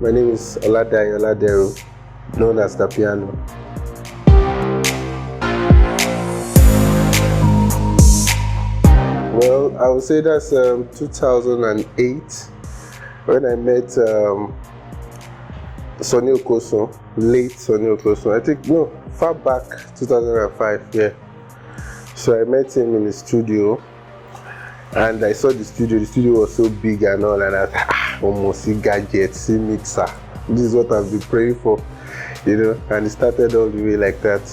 my name is Oladero, known as Dapiano. Well, I would say that's 2008 when I met Sonny Okosun, late Sonny Okosun. I think, no, far back 2005, yeah. So I met him in the studio and I saw the studio. The studio was so big and all, and I was like, almost see gadgets, see mixer. This is what I've been praying for, you know, and it started all the way like that.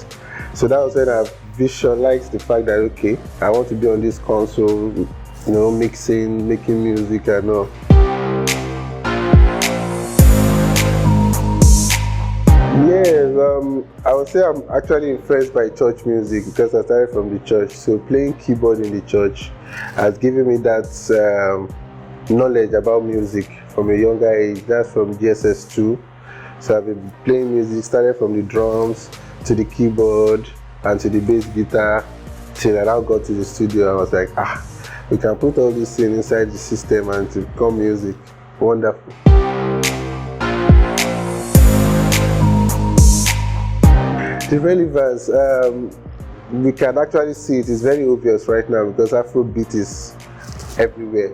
So that was when I visualized the fact that, okay, I want to be on this console, you know, mixing, making music and all. Yes, I would say I'm actually influenced by church music because I started from the church. So playing keyboard in the church has given me that knowledge about music from a younger age. That's from GSS2. So I've been playing music, started from the drums to the keyboard and to the bass guitar till I now got to the studio. I was like, we can put all these things inside the system and to become music. Wonderful. The relevance, we can actually see it is very obvious right now because Afrobeat is everywhere.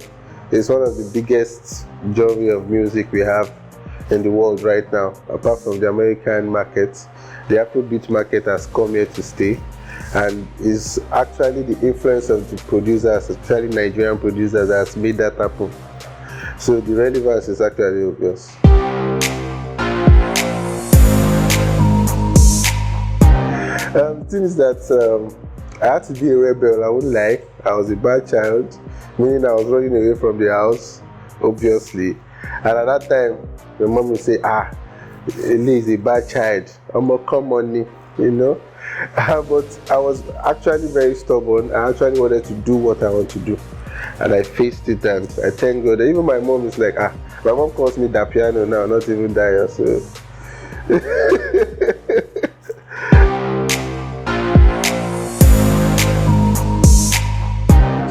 It's one of the biggest genre of music we have in the world right now. Apart from the American market, the Afrobeat market has come here to stay, and is actually the influence of the producers, especially Nigerian producers, that has made that happen. So the relevance is actually obvious. The thing is that I had to be a rebel, I wouldn't lie. I was a bad child, meaning I was running away from the house, obviously. And at that time, my mom would say, Lee is a bad child, I'm gonna come on, you know. But I was actually very stubborn. I actually wanted to do what I want to do. And I faced it, and I thank God. Even my mom is like, my mom calls me Dapiano now, not even Dio, so.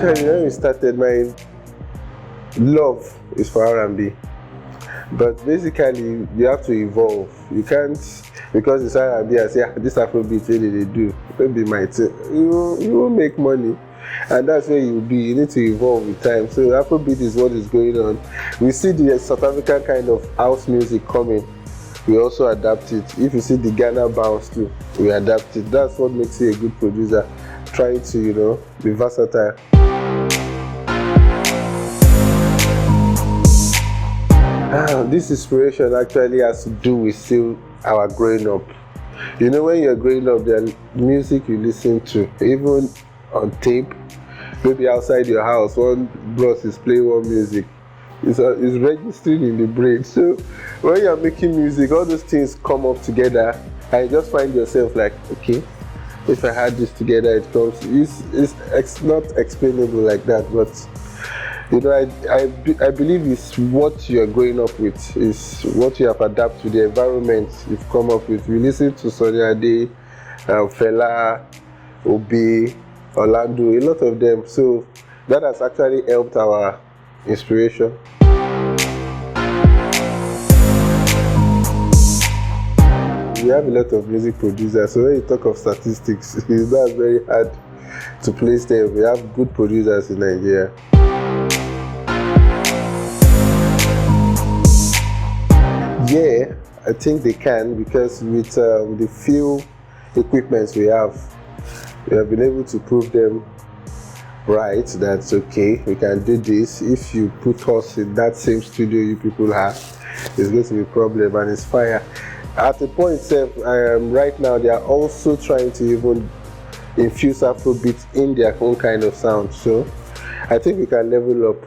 When we started, my love is for R&B, but basically you have to evolve. You can't, because it's R&B, I say this Afrobeat really they do. Maybe my thing. You won't make money, and that's where you'll be. You need to evolve with time. So Afrobeat is what is going on. We see the South African kind of house music coming. We also adapt it. If you see the Ghana bounce too, we adapt it. That's what makes you a good producer. Trying to, you know, be versatile. This inspiration actually has to do with still our growing up. You know, when you're growing up, the music you listen to, even on tape, maybe outside your house, one bros is playing one music. It's registering in the brain. So when you're making music, all those things come up together, and you just find yourself like, okay, if I had this together, it comes. It's not explainable like that, but you know, I believe it's what you're growing up with, is what you have adapted to the environment you've come up with. We listen to Sonny Ade, Fela, Obi, Orlando, a lot of them. So that has actually helped our inspiration. We have a lot of music producers, so when you talk of statistics, it's not very hard to place them. We have good producers in Nigeria. Yeah, I think they can, because with the few equipments we have been able to prove them right. That's okay, we can do this. If you put us in that same studio you people have, it's going to be a problem, and it's fire. At the point, right now, they are also trying to even infuse Afrobeat in their own kind of sound. So I think we can level up.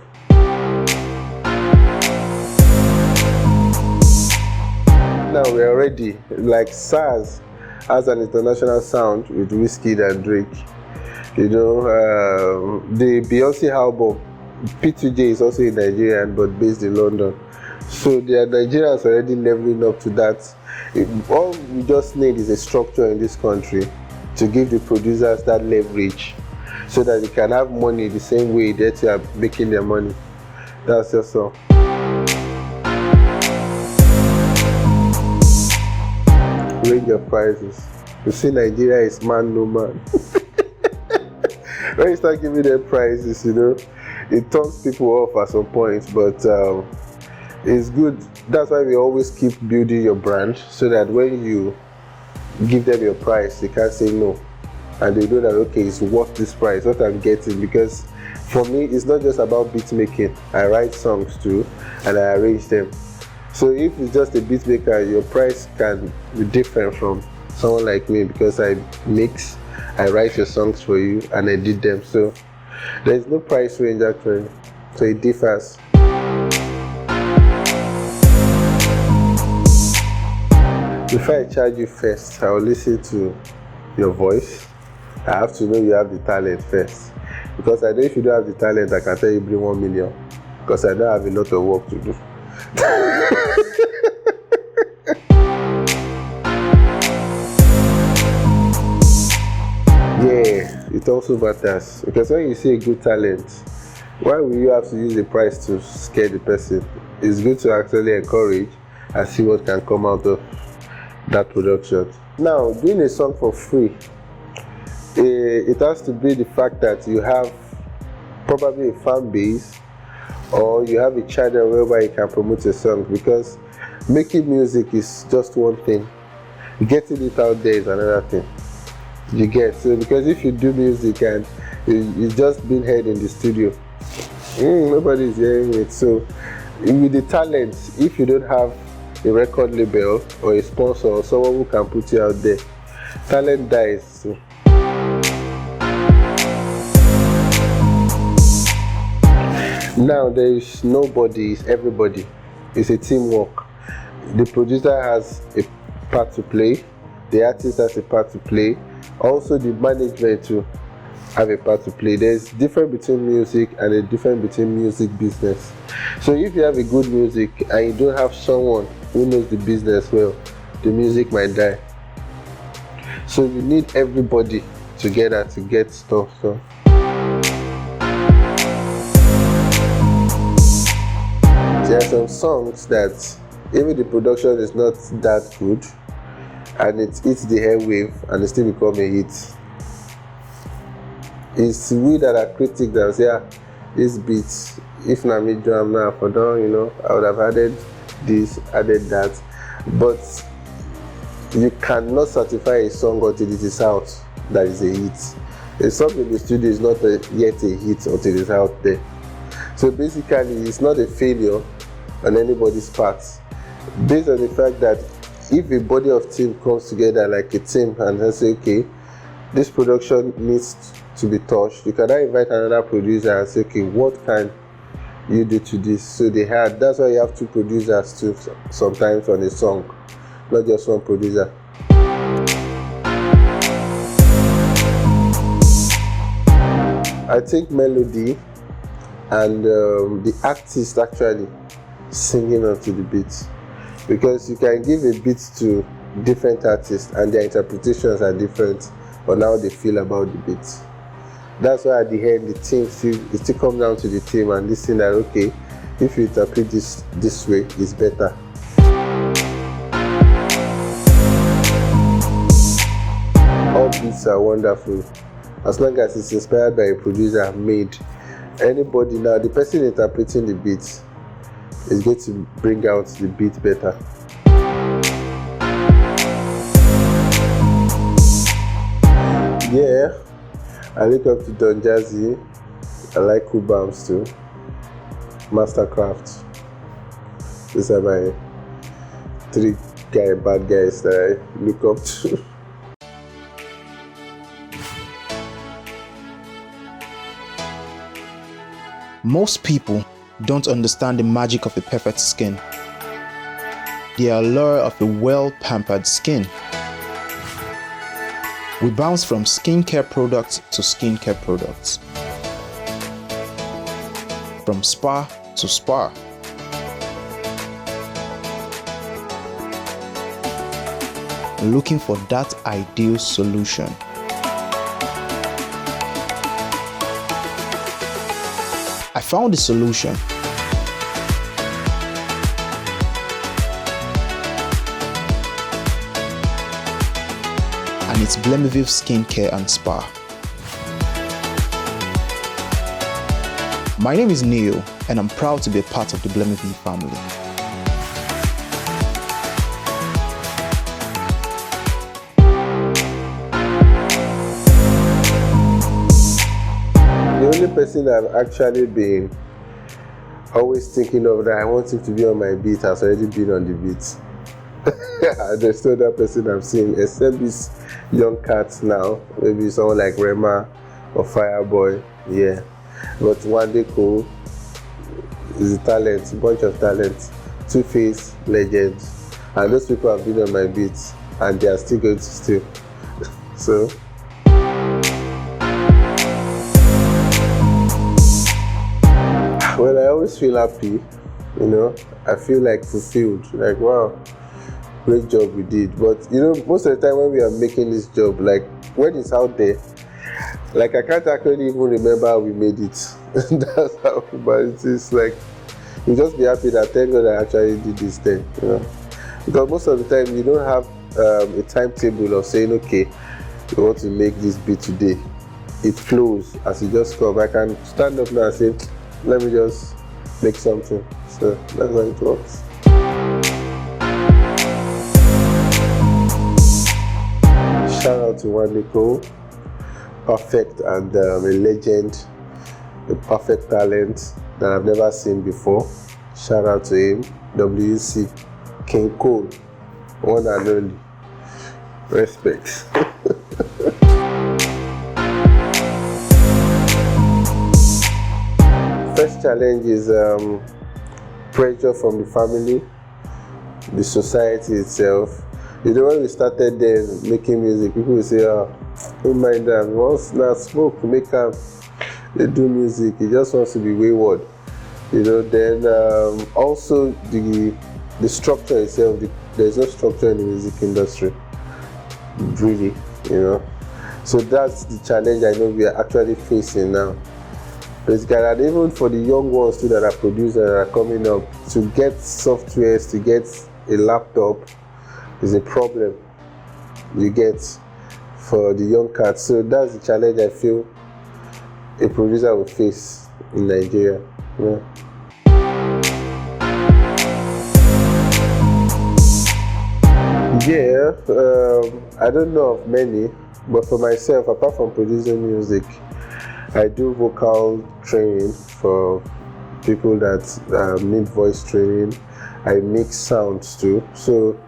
Now we're ready. Like SARS has an international sound with Wizkid and Drake. You know, the Beyonce album, P2J, is also in Nigeria but based in London. So the Nigerians are already leveling up to that. All we just need is a structure in this country to give the producers that leverage, so that they can have money the same way that they are making their money. That's just all. range of prices. You see, Nigeria is man no man. When you start giving them prices, it turns people off at some point, but it's good. That's why we always keep building your brand, so that when you give them your price, they can't say no, and they know that, okay, it's worth this price, what I'm getting. Because for me, it's not just about beat making. I write songs too, and I arrange them. So if it's just a beat maker, your price can be different from someone like me, because I mix, I write your songs for you, and I did them. So there's no price range actually, so it differs. Before I charge you first, I'll listen to your voice. I have to know you have the talent first, because I know if you don't have the talent, I can tell you bring 1 million, because I don't have a lot of work to do. Yeah, it also matters, because when you see a good talent, why will you have to use a price to scare the person? It's good to actually encourage and see what can come out of that production. Now, doing a song for free, it has to be the fact that you have probably a fan base, or you have a channel whereby you can promote a song, because making music is just one thing, getting it out there is another thing. You get? So because if you do music and it's just been heard in the studio, nobody is hearing it. So with the talent, if you don't have a record label or a sponsor or someone who can put you out there, talent dies. So now there is nobody, it's everybody. It's a teamwork. The producer has a part to play, the artist has a part to play, also the management to have a part to play. There's difference between music and a difference between music business. So if you have a good music and you don't have someone who knows the business well, the music might die. So you need everybody together to get stuff. So there are some songs that even the production is not that good, and it hits the airwave and it still become a hit. It's we that are critics that say, this beat, if not me drum now for done, I would have added this, added that. But you cannot certify a song until it is out that is a hit. A song in the studio is not yet a hit until it is out there. So basically, it's not a failure on anybody's part, based on the fact that if a body of team comes together like a team and they say, okay, this production needs to be touched, you can now invite another producer and say, okay, what can you do to this? So that's why you have two producers too sometimes on a song, not just one producer. I think melody and the artist actually singing onto the beat, because you can give a beat to different artists and their interpretations are different on how they feel about the beat. That's why at the end, the team it still comes down to the team and this thing that, okay, if you interpret this way, it's better. All beats are wonderful as long as it's inspired by a producer made. Anybody now, the person interpreting the beat is going to bring out the beat better. Yeah, I look up to Don Jazzy. I like Cool Bams too. Mastercraft. These are my 3 bad guys that I look up to. Most people don't understand the magic of a perfect skin, the allure of a well-pampered skin. We bounce from skincare products to skincare products, from spa to spa. Looking for that ideal solution. I found the solution. and it's Blemiviv Skincare and Spa. My name is Neil, and I'm proud to be a part of the Blemiviv family. The only person I've actually been always thinking of that I want him to be on my beat has already been on the beat. There's no other person I've seen except these young cats now. Maybe someone like Rema or Fireboy. Yeah. But one day cool is a talent, a bunch of talent, two-face legends. And those people have been on my beats and they are still going to steal. So well, I always feel happy, you know. I feel like fulfilled, like wow, great job we did. But you know, most of the time when we are making this job, like when it's out there, like I can't actually even remember how we made it. That's how, but it's like you just be happy that thank God I actually did this thing, you know. Because most of the time you don't have a timetable of saying, okay, we want to make this beat today. It flows as it just comes. I can stand up now and say, let me just make something. So that's how it works. Shout out to One Nicole, perfect and a legend, a perfect talent that I've never seen before. Shout out to him, WC, King Cole, one and only. Respect. First challenge is pressure from the family, the society itself. You know, when we started then making music, people will say, oh, don't mind them. Once now smoke, make them, they do music. He just wants to be wayward. You know, then also the structure itself, there's no structure in the music industry, really, you know. So that's the challenge I know we are actually facing now. And even for the young ones too that are producers that are coming up, to get softwares, to get a laptop is a problem you get for the young cats. So that's the challenge I feel a producer will face in Nigeria. Yeah. I don't know of many, but for myself, apart from producing music, I do vocal training for people that need voice training. I mix sounds too. So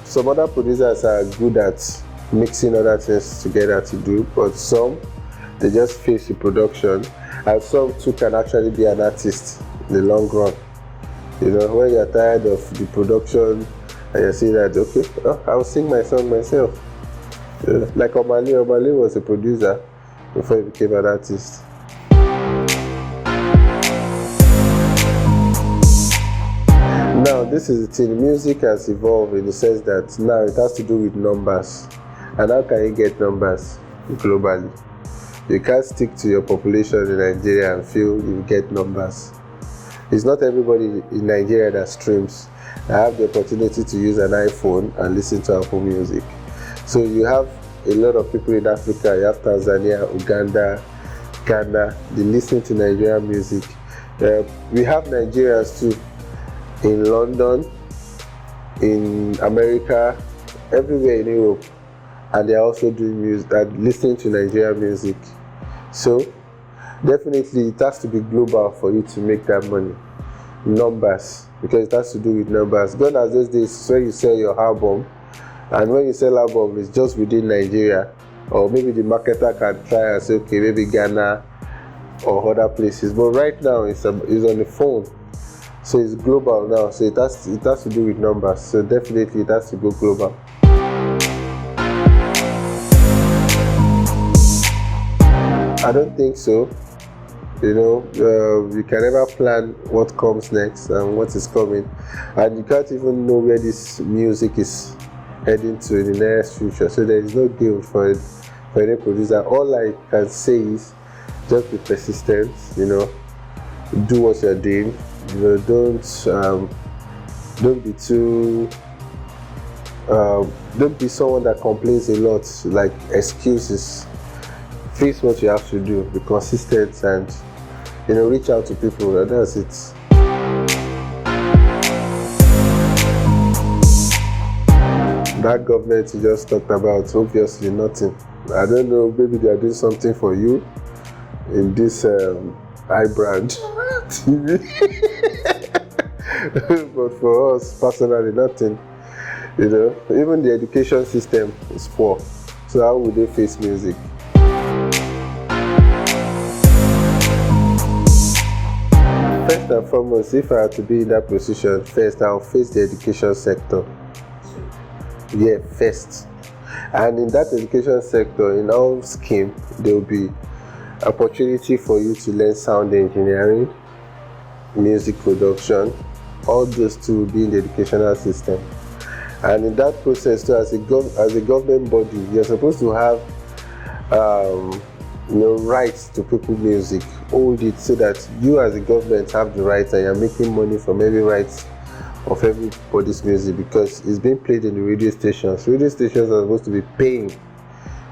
some other producers are good at mixing other things together to do, but some, they just face the production. And some too can actually be an artist in the long run. You know, when you're tired of the production and you see that, okay, I'll sing my song myself. Like Omale was a producer before he became an artist. Now, this is the thing. Music has evolved in the sense that now it has to do with numbers. And how can you get numbers globally? You can't stick to your population in Nigeria and feel you get numbers. It's not everybody in Nigeria that streams. I have the opportunity to use an iPhone and listen to Apple Music. So you have a lot of people in Africa. You have Tanzania, Uganda, Ghana. They listen to Nigerian music. We have Nigerians too in London, in America, everywhere in Europe, and they're also doing music and listening to Nigerian music. So definitely it has to be global for you to make that money. Numbers, because it has to do with numbers. Gone are those days when you sell your album, and when you sell album, it's just within Nigeria, or maybe the marketer can try and say, okay, maybe Ghana or other places. But right now, it's on the phone, so it's global now. So it has to do with numbers. So definitely, it has to go global. I don't think so. You know, you can never plan what comes next and what is coming, and you can't even know where this music is heading to in the nearest future. So there is no guilt for any producer. All I can say is just be persistent. You know, do what you're doing. You know, don't be too Don't be someone that complains a lot, like excuses. Face what you have to do, be consistent, and reach out to people. And that's it. That government you just talked about, obviously nothing. I don't know, maybe they are doing something for you in this iBrandTV. But for us personally, nothing. Even the education system is poor. So how would they face music? First and foremost, if I had to be in that position, first I'll face the education sector. Yeah, first. And in that education sector, in our scheme, there will be opportunity for you to learn sound engineering, music production. All those two will be in the educational system. And in that process too, as a government body, you're supposed to have rights to people's music. Hold it so that you as a government have the rights and you're making money from every right of everybody's music, because it's being played in the radio stations. Radio stations are supposed to be paying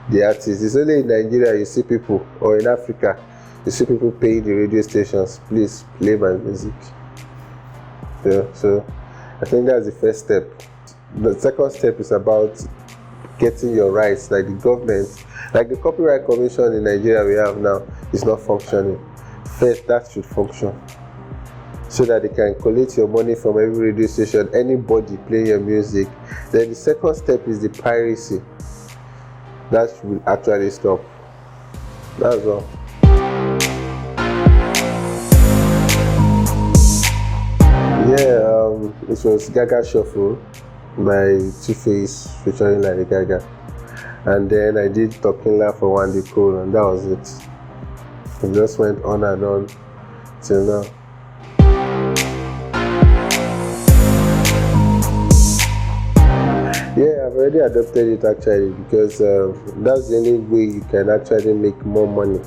the artists. It's only in Nigeria you see people, or in Africa, you see people paying the radio stations. Please play my music. So I think that's the first step. The second step is about getting your rights, like the government, like the Copyright Commission in Nigeria we have now is not functioning. First, that should function, so that they can collect your money from every radio station, anybody playing your music. Then the second step is the piracy. That will actually stop. That's all. Yeah, it was Gaga Shuffle, my Two-Face featuring Lady Gaga. And then I did Talking Loud for One Day Cool, and that was it. It just went on and on till now. Yeah, I've already adopted it actually, because that's the only way you can actually make more money.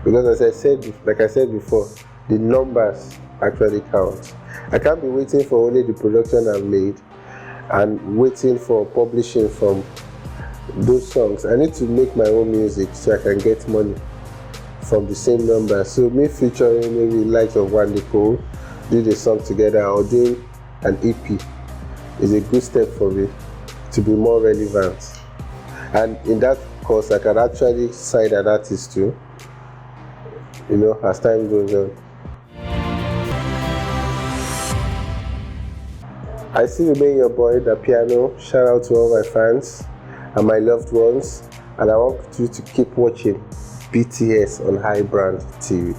Because like I said before, the numbers actually count. I can't be waiting for only the production I've made and waiting for publishing from those songs. I need to make my own music so I can get money from the same numbers. So me featuring maybe likes of One Day Cool, do the song together, or doing an EP is a good step for me to be more relevant. And in that course, I can actually sign an artist too, as time goes on. I still remain your boy, Dapiano. Shout out to all my fans and my loved ones. And I want you to keep watching BTS on iBrandTV.